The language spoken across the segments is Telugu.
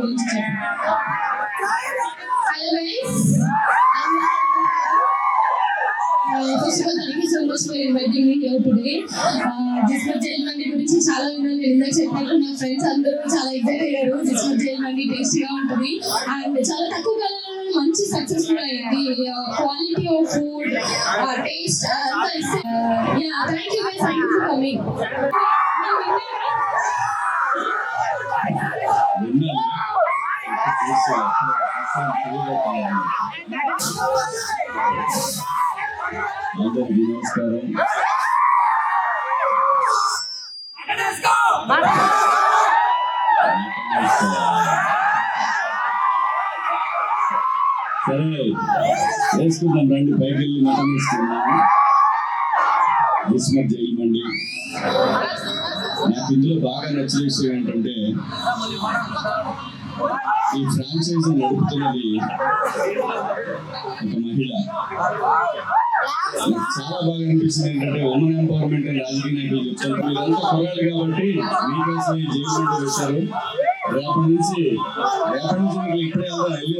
గురించి చెప్పండి. Hello first of all thank you so much for inviting me here today. Jismat Jail Mandi గురించి చాలా విన్నాను. నేను ఇందాక చెప్పినట్టు నా ఫ్రెండ్స్ అందరూ చాలా ఎగ్జైట్ అయ్యారు. జిస్మత్ జైల్ మండి టేస్టీగా ఉంటుంది అండ్ చాలా తక్కువ కాలంలో మంచి సక్సెస్ఫుల్ అయింది. క్వాలిటీ ఆఫ్ ఫుడ్, టేస్ట్ అంతా yeah thank you guys, thank you for coming. అందరికీ నమస్కారం. సరే వేసుకుందాం రండి, పైకి వెళ్ళి మటన్ వేసుకుందాము. జిస్మత్ జైల్ మండి. నాకు ఇందులో బాగా నచ్చిన విషయం ఏంటంటే ఈ ఫ్రాంచైజీ నడుపుతున్నది ఒక మహిళ. చాలా బాగా అనిపించింది ఏంటంటే ఉమెన్ ఎంపవర్మెంట్ అని రాజకీయ నాయకులు చెప్తారు. మీరంతా కుర్రాళ్ళు కాబట్టి మీకోసం ఈ జైలు మండి పెట్టారు. రేపటి నుంచి మీకు ఇప్పుడే వెళ్దాం, వెళ్ళి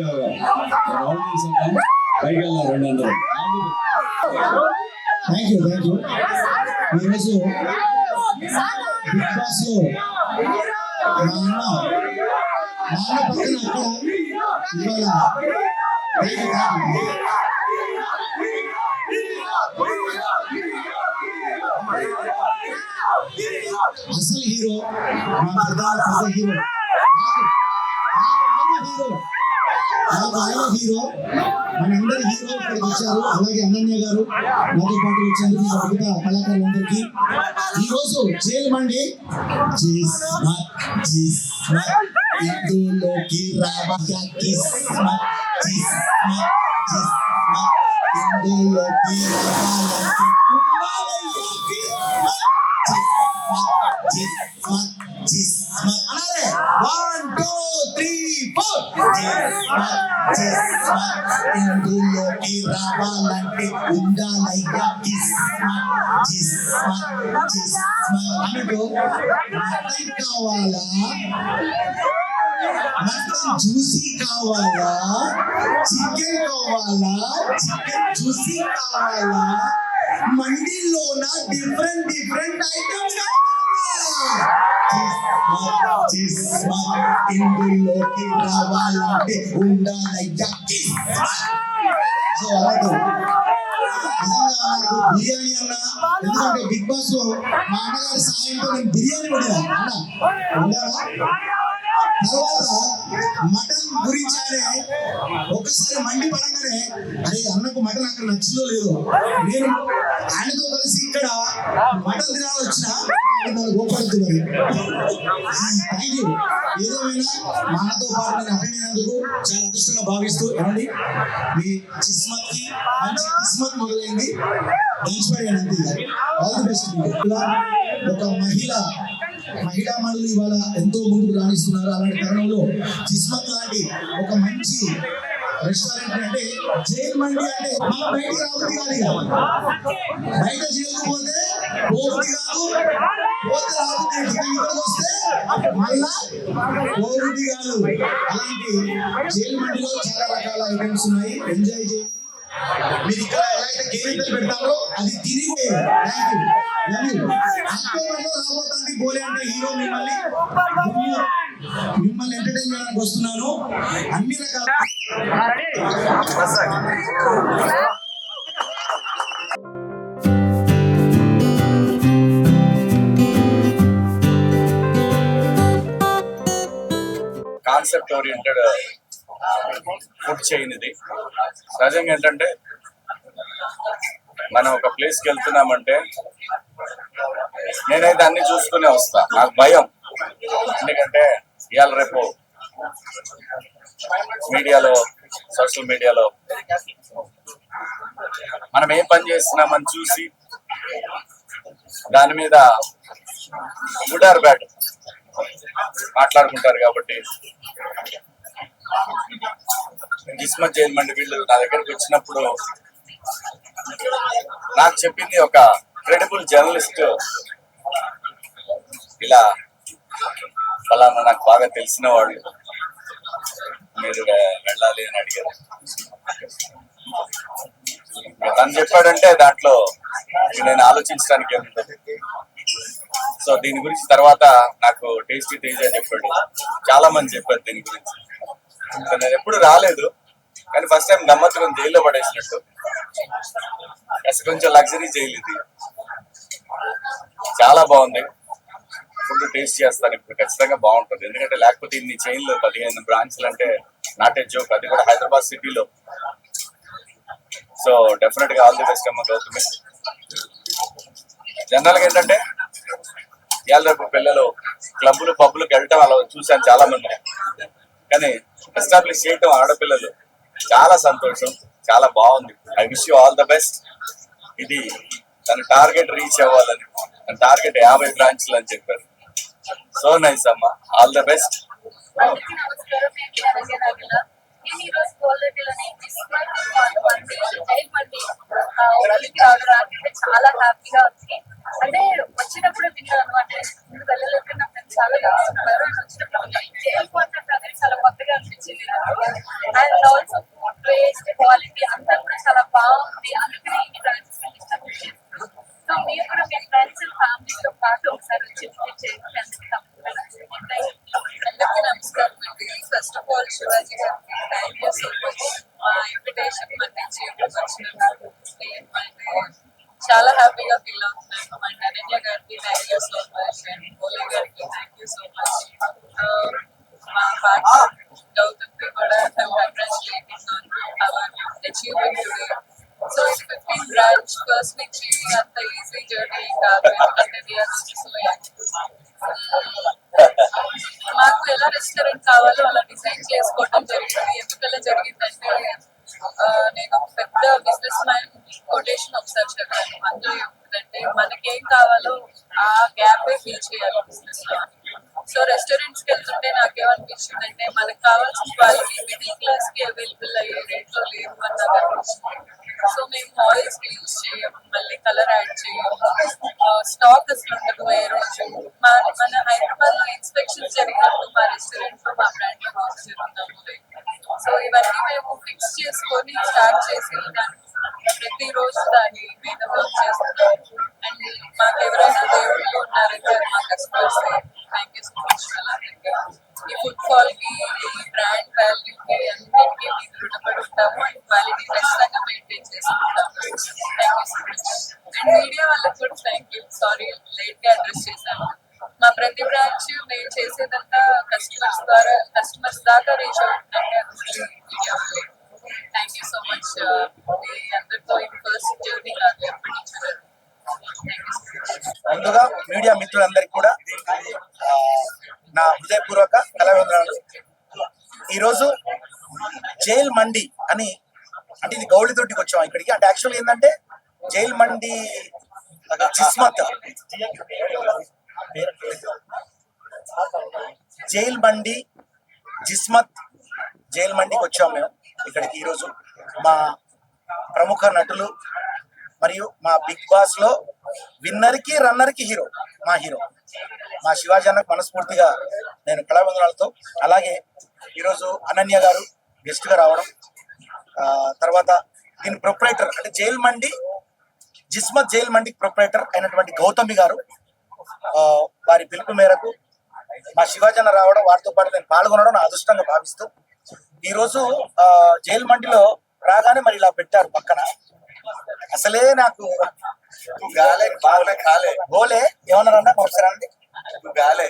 రౌండ్ చేసేద్దాం, పైకి వెళ్దాం రెండు అందరూ. థ్యాంక్ యూ ఈరోజు బిగ్ బాస్ లో మా అన్న పక్కన అక్కడ ఇవాళ అసలు హీరో, మా పెద్ద హీరో, నాకు ఆయన హీరో, మనందరి హీరో ఇక్కడికి వచ్చారు. అలాగే అనన్య గారు నాతో పాటు వచ్చారు. ఈ మిగతా కళాకారులందరికీ ఈరోజు జైలు మండి ఇందులోకి రావగా ఇందులోకి ఇందులోకి రావాలంటే ఉండాలయ్యా అన్నట్టు మటన్ కావాలా, మటన్ జ్యూసీ కావాలా, చికెన్ కావాలా, చికెన్ జ్యూసీ కావాలా, మండీలోన డిఫరెంట్ ఐటమ్స్ ఇందులోకి రావాలంటే ఉండాలయ్యా. సో అలాగే నిజంగా నాకు బిర్యానీ అన్నా, ఎందుకంటే బిగ్ బాస్ లో మా అన్నగారి సహాయంతో నేను బిర్యానీ వండినా అన్నా. తర్వాత మటన్ గురించి ఒక్కసారి మండి పడంగానే అరే అన్నకు మటన్ అక్కడ నచ్చిందో లేదో, నేను ఆయనతో కలిసి ఇక్కడ మటన్ తినాలి వచ్చిన గోపడుతున్నారు. Thank you. ఏదేమైనా మా అన్నతో పాటు నేను అటెండ్ అయినందుకు చాలా అదృష్టంగా భావిస్తూ ఏమండి మీ జిస్మత్ కి మంచి కిస్మత్ మొదలైంది. దంచిపోయాను. All the best. ఒక మహిళా మనులు ఇవాళ ఎంతో ముందుకు రాణిస్తున్నారు. అలాంటి తరుణంలో జిస్మత్ లాంటి ఒక మంచి రెస్టారెంట్ అంటే జైల్ మండి అంటే మనం బయటికి రాబుద్ది కాదు, బయట జైలుకు పోతే పోబుద్ది కాదు, పోతే రాబుద్ది, ఇక్కడికి వస్తే మళ్ళా పోబుద్ది కాదు. అలాంటి జైల్ మండిలో చాలా రకాల ఐటమ్స్ ఉన్నాయి, ఎంజాయ్ చేయండి. మీరు ఇక్కడ ఎలా అయితే గేదెలు పెడతారో అది తిరిగి అక్టోబర్లో రాబోతుంది బోలే అంటే హీరో మిమ్మల్ని ఎంటర్టైన్ చేయడానికి వస్తున్నాను. అన్ని రకాల కాన్సెప్ట్ ఓరియంటెడ్ ఫుడ్ చైన్ ఇది. సహజంగా ఏంటంటే మనం ఒక ప్లేస్కి వెళ్తున్నామంటే నేనైతే అన్ని చూసుకునే వస్తా. నాకు భయం, ఎందుకంటే ఇవాళ రేపు మీడియాలో, సోషల్ మీడియాలో మనం ఏ పని చేస్తున్నామని చూసి దాని మీద గుడ్ ఆర్ బ్యాడ్ మాట్లాడుకుంటారు. కాబట్టి జిస్మత్ జైల్ మండి వీళ్ళు నా దగ్గరికి వచ్చినప్పుడు నాకు చెప్పింది ఒక క్రెడిబుల్ జర్నలిస్ట్, ఇలా ఫలానా నాకు బాగా తెలిసిన వాళ్ళు మీరు వెళ్ళాలి అని అడిగారు. తను చెప్పాడంటే దాంట్లో నేను ఆలోచించడానికి ఏముంటుంది. సో దీని గురించి తర్వాత నాకు టేస్టీ తేజ చెప్పాడు, చాలా మంది చెప్పారు దీని గురించి. సో నేను ఎప్పుడు రాలేదు, కానీ ఫస్ట్ టైం గమ్మత్తుగా జైల్లో పడేసినట్టు. అసలు కొంచెం లగ్జరీ జైలు ఇది, చాలా బాగుంది. ఫుడ్ టేస్ట్ చేస్తాను ఇప్పుడు, ఖచ్చితంగా బాగుంటుంది. ఎందుకంటే లేకపోతే ఇన్ని చైన్లు 15 బ్రాంచ్లు అంటే నాట్ ఏ జోక్, అది కూడా హైదరాబాద్ సిటీలో. సో డెఫినెట్ గా ఆల్ ది బెస్ట్ అమ్మ గౌతమి. జనరల్ గా ఏంటంటే ఇవాళ రేపు పిల్లలు క్లబ్లు పబ్లకు వెళ్ళటం అలా చూశాను చాలా మంది, కానీ ఎస్టాబ్లిష్ చేయటం ఆడపిల్లలు చాలా సంతోషం, చాలా బాగుంది. I wish you all the best. ఇది తన టార్గెట్ రీచ్ అవ్వాలని, తన టార్గెట్ 50 బ్రాంచ్లు అని చెప్పారు. సో నైస్ అమ్మ, ఆల్ ద బెస్ట్. అందరికీ నమస్కారం. నేను అనంగా నాగల. నేను ఈ రోజు కోల్రెడ్డిలోని ఊరికి రావడం రాకంటే చాలా హ్యాపీగా ఉంది. అంటే వచ్చినప్పుడు విన్నాను అనమాట, ముందు వెళ్ళలేక నా ఫ్రెండ్స్ చాలా చూస్తున్నారు. అండ్ వచ్చినప్పుడు జైలు కాన్సెప్ట్ అనేది చాలా కొత్తగా అనిపించింది నాకు. And also food taste quality అంతా కూడా చాలా బాగుంది. అందుకనే ఈ బ్రాంచెస్ ఇష్టపడుతుంది. సో మీరు కూడా మీ ఫ్రెండ్స్ అండ్ ఫ్యామిలీతో పాటు ఒకసారి వచ్చి విజిట్ చేయండి. అందుకే తప్పకుండా అందరికీ నమస్కారం అండి. ఫస్ట్ ఆఫ్ ఆల్ శివాజీ గారికి థ్యాంక్ యూ సో మచ్. మా ఇన్విటేషన్ మన్నించి వచ్చినందుకు చాలా హ్యాపీగా ఫీల్ అవుతున్నాను. అండ్ అనన్య గారికి thank you so much. And Bhole గారికి థ్యాంక్ యూ సో మచ్. మా పార్ట్నర్ గౌతమ్కి కూడా congratulating on hour achievement today. So ఇది 15 బ్రాంచ్ ఫస్ట్ నుంచి అంత ఈజీ జర్నీ కాదు, ఎందుకంటే మాకు ఎలా రెస్టారెంట్ కావాలో అలా డిజైన్ చేసుకోవడం జరిగింది. ఎందుకలా జరిగిందంటే నేను పెద్ద బిజినెస్ మ్యాన్ కొటేషన్ ఒకసారి చదివాను. అందులో ఏముంటుందంటే మనకేం కావాలో ఆ గ్యాప్ ఫిల్ చేయాలి బిజినెస్ లో. సో రెస్టారెంట్స్ కి వెళ్తుంటే నాకేమనిపించిందంటే మనకు కావాల్సిన క్వాలిటీ మిడిల్ క్లాస్ కి అవైలబుల్ అయ్యే రేట్ లో లేవు అని నాకు అనిపించింది. సో మేము ఆయిల్స్ యూజ్ చేయము, మళ్ళీ కలర్ యాడ్ చేయము, స్టాక్ అసలు ఉండదు ఏ రోజు. మన హైదరాబాద్ లో ఇన్స్పెక్షన్ జరిగినప్పుడు మా రెస్టారెంట్ లో మా బ్రాండ్ లో వర్క్ జరుగుతాము. సో ఇవన్నీ మేము ఫిక్స్ చేసుకొని స్టార్ట్ చేసి ప్రతి రోజు దాని మీద వర్క్ చేస్తున్నాం. అండ్ మాకు ఎవరైనా దేవుళ్ళు ఉన్నారంటే మా customers. Thank you so much. అలాగే ఈ ఫుడ్ ఫాల్ కి, ఈ బ్రాండ్ వాల్యూకి అన్నిటికీ మీకు రుణపడి ఉంటాము. అండ్ క్వాలిటీ ఖచ్చితంగా మెయింటైన్ చేసుకుంటాము. Thank you so much. And media వాళ్ళకి కూడా థ్యాంక్ యూ. సారీ లేట్ గా అడ్రస్ చేశాను. మా ప్రతి బ్రాంచ్ మేము చేసేదంతా కస్టమర్స్ దాకా రీచ్ అవుతుందంటే మీడియా వాళ్ళే. Thank you so much. మీ అందరితో ఇది ఫస్ట్ జర్నీ కాదు, ఎప్పటి నుంచో జరుగుతుంది. ముందుగా మీడియా మిత్రులందరికీ కూడా నా హృదయపూర్వక కళావందనాలు. ఈరోజు జైల్ మండి అని, అంటే ఇది గౌళితోటికి వచ్చాం ఇక్కడికి. అంటే యాక్చువల్ ఏంటంటే జైల్ మండి జిస్మత్, జైల్ మండి జిస్మత్ జైల్ మండికి వచ్చాం మేము ఇక్కడికి. ఈరోజు మా ప్రముఖ నటులు మరియు మా బిగ్ బాస్ లో విన్నర్ కి రన్నర్ కి హీరో మా శివాజీ అన్నకు మనస్ఫూర్తిగా నేను కళావందనాలతో, అలాగే ఈరోజు అనన్య గారు గెస్ట్ గా రావడం, తర్వాత దీని ప్రొపరేటర్ అంటే జైల్ మండి జిస్మత్ జైల్ మండికి ప్రొపరేటర్ అయినటువంటి గౌతమి గారు, వారి పిలుపు మేరకు మా శివాజీ అన్న రావడం, వారితో పాటు నేను పాల్గొనడం నా అదృష్టంగా భావిస్తూ ఈరోజు జైల్ మండిలో రాగానే మరి ఇలా పెట్టారు పక్కన. అసలే నాకు గాలే బాగా కాలే బోలే ఏమన్నారన్నా ఒకసారి అండి. గాలే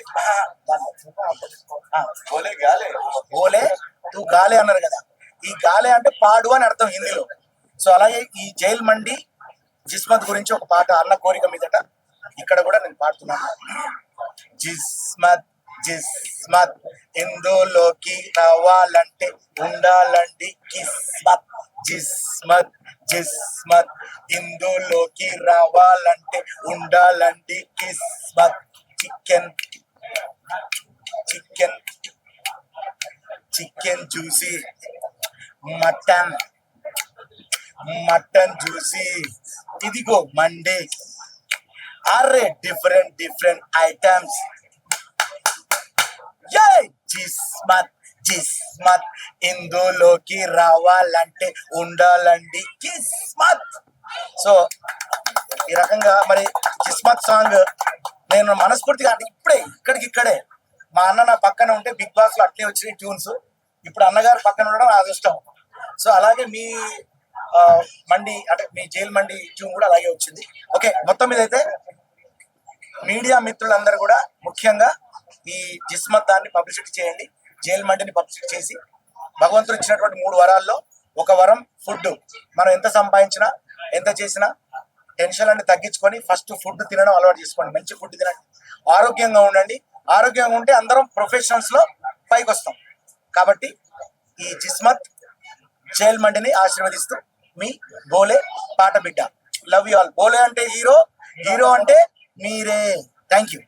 బోలే గాలే బోలే తూ గాలే అన్నారు కదా. ఈ గాలే అంటే పాడు అని అర్థం హిందీలో. సో అలాగే ఈ జైల్ మండి జిస్మత్ గురించి ఒక పాట అన్న కోరిక మీదట ఇక్కడ కూడా నేను పాడుతున్నాను. జిస్మత్ జిస్మత్ ఇందులోకి రావాలంటే ఉండాలంటే కిస్మత్. జిస్మత్ జిస్మత్ ఇందులోకి రావాలంటే ఉండాలంటే కిస్మత్. Chicken chicken chicken juicy, mutton mutton juicy, ఇదిగో మండే. అరే డిఫరెంట్ ఐటమ్స్. జిస్మత్ జిస్మత్ ఇందులోకి రావాలంటే ఉండాలండి కిస్మత్. సో ఈ రకంగా మరి కిస్మత్ సాంగ్ నేను మనస్ఫూర్తిగా అంటే ఇక్కడే మా అన్న నా పక్కన ఉంటే బిగ్ బాస్ లో అట్లే వచ్చినాయి ట్యూన్స్. ఇప్పుడు అన్నగారు పక్కన ఉండడం నా అదృష్టం. సో అలాగే మీ మండి అంటే మీ జైల్ మండి ట్యూన్ కూడా అలాగే వచ్చింది. ఓకే, మొత్తం మీద అయితే మీడియా మిత్రులందరూ కూడా ముఖ్యంగా ఈ జిస్మత్ దాన్ని పబ్లిసిటీ చేయండి, జైల్ మండిని పబ్లిసిటీ చేసి భగవంతుడు ఇచ్చినటువంటి 3 వరాల్లో ఒక వరం ఫుడ్. మనం ఎంత సంపాదించినా ఎంత చేసినా టెన్షన్ అన్ని తగ్గించుకొని ఫస్ట్ ఫుడ్ తినడం అలవాటు చేసుకోండి. మంచి ఫుడ్ తినండి, ఆరోగ్యంగా ఉండండి. ఆరోగ్యంగా ఉంటే అందరం ప్రొఫెషనల్స్ లో పైకి వస్తాం. కాబట్టి ఈ జిస్మత్ జైల్ మండిని ఆశీర్వదిస్తూ మీ బోలే పాట బిడ్డ. Love you all. బోలే అంటే హీరో, హీరో అంటే మీరే. Thank you.